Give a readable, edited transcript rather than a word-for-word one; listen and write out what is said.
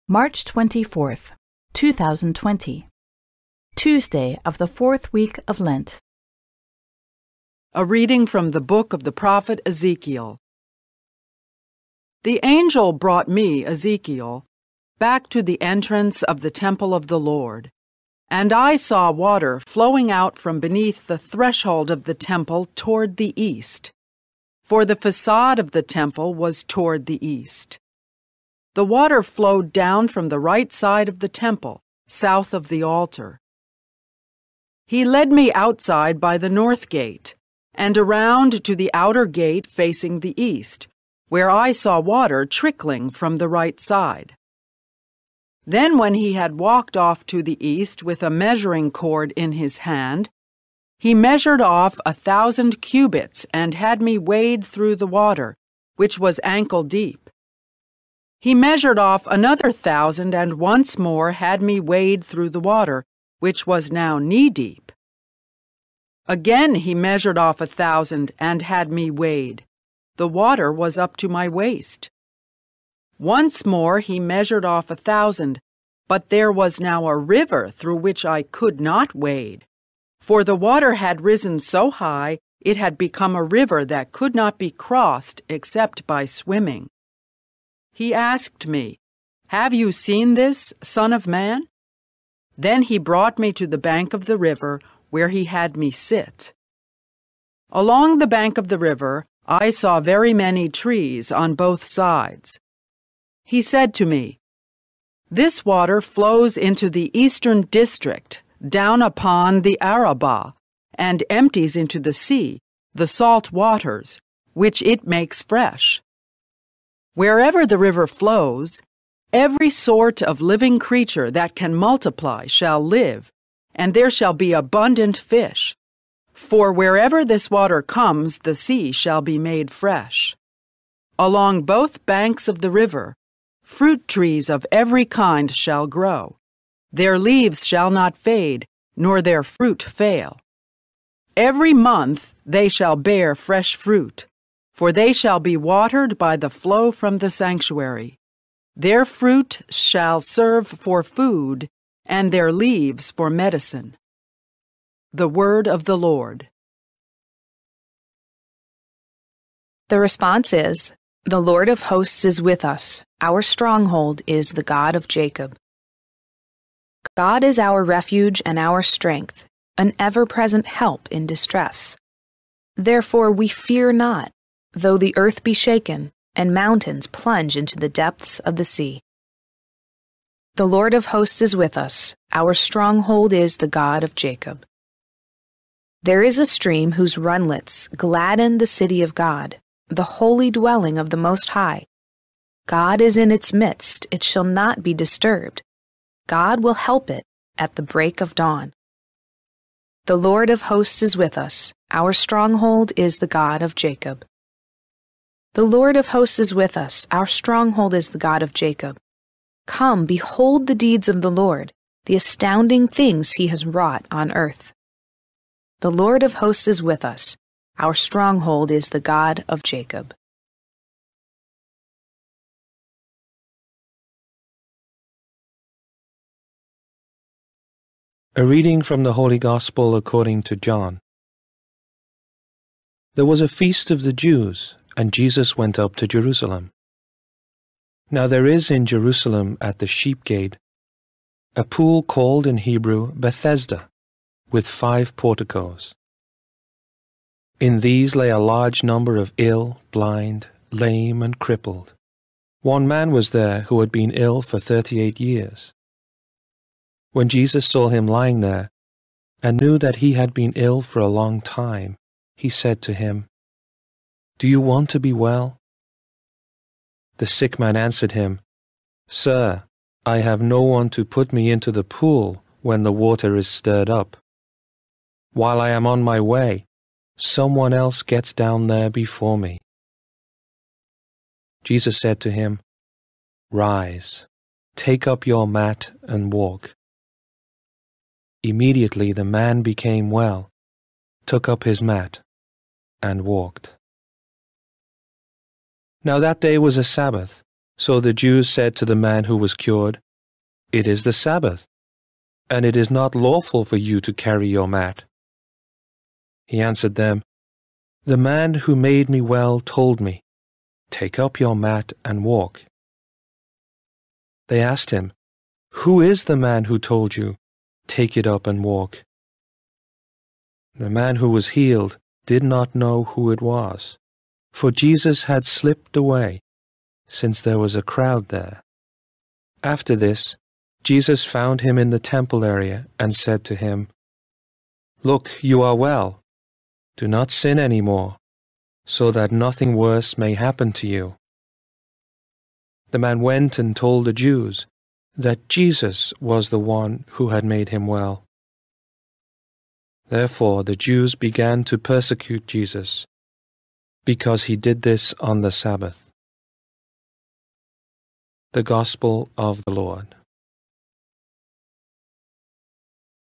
March 24th, 2020, Tuesday of the fourth week of Lent. A reading from the book of the prophet Ezekiel. The angel brought me, Ezekiel, back to the entrance of the temple of the Lord, and I saw water flowing out from beneath the threshold of the temple toward the east, for the façade of the temple was toward the east. The water flowed down from the right side of the temple, south of the altar. He led me outside by the north gate, and around to the outer gate facing the east, where I saw water trickling from the right side. Then when he had walked off to the east with a measuring cord in his hand, he measured off 1,000 cubits and had me wade through the water, which was ankle deep. He measured off another 1,000 and once more had me wade through the water, which was now knee-deep. Again he measured off 1,000 and had me wade. The water was up to my waist. Once more he measured off 1,000, but there was now a river through which I could not wade, for the water had risen so high it had become a river that could not be crossed except by swimming. He asked me, "Have you seen this, Son of Man?" Then he brought me to the bank of the river, where he had me sit. Along the bank of the river, I saw very many trees on both sides. He said to me, "This water flows into the eastern district, down upon the Arabah, and empties into the sea, the salt waters, which it makes fresh. Wherever the river flows, every sort of living creature that can multiply shall live, and there shall be abundant fish. For wherever this water comes, the sea shall be made fresh. Along both banks of the river, fruit trees of every kind shall grow. Their leaves shall not fade, nor their fruit fail. Every month they shall bear fresh fruit, for they shall be watered by the flow from the sanctuary. Their fruit shall serve for food, and their leaves for medicine." The word of the Lord. The response is, "The Lord of hosts is with us. Our stronghold is the God of Jacob." God is our refuge and our strength, an ever-present help in distress. Therefore we fear not, though the earth be shaken, and mountains plunge into the depths of the sea. The Lord of hosts is with us. Our stronghold is the God of Jacob. There is a stream whose runlets gladden the city of God, the holy dwelling of the Most High. God is in its midst, it shall not be disturbed. God will help it at the break of dawn. The Lord of hosts is with us. Our stronghold is the God of Jacob. The Lord of hosts is with us. Our stronghold is the God of Jacob. Come, behold the deeds of the Lord, the astounding things he has wrought on earth. The Lord of hosts is with us. Our stronghold is the God of Jacob. A reading from the Holy Gospel according to John. There was a feast of the Jews, and Jesus went up to Jerusalem. Now there is in Jerusalem at the sheep gate a pool called in Hebrew Bethesda, with 5 porticos. In these lay a large number of ill, blind, lame, and crippled. One man was there who had been ill for 38 years. When Jesus saw him lying there, and knew that he had been ill for a long time, he said to him, "Do you want to be well?" The sick man answered him, "Sir, I have no one to put me into the pool when the water is stirred up. While I am on my way, someone else gets down there before me." Jesus said to him, "Rise, take up your mat and walk." Immediately the man became well, took up his mat, and walked. Now that day was a Sabbath, So the Jews said to the man who was cured, "It is the Sabbath, and it is not lawful for you to carry your mat." He answered them, "The man who made me well told me, 'Take up your mat and walk.'" They asked him, "Who is the man who told you, 'Take it up and walk'?" The man who was healed did not know who it was, for Jesus had slipped away, since there was a crowd there. After this, Jesus found him in the temple area and said to him, "Look, you are well. Do not sin any more, so that nothing worse may happen to you." The man went and told the Jews that Jesus was the one who had made him well. Therefore the Jews began to persecute Jesus, because he did this on the Sabbath. The Gospel of the Lord.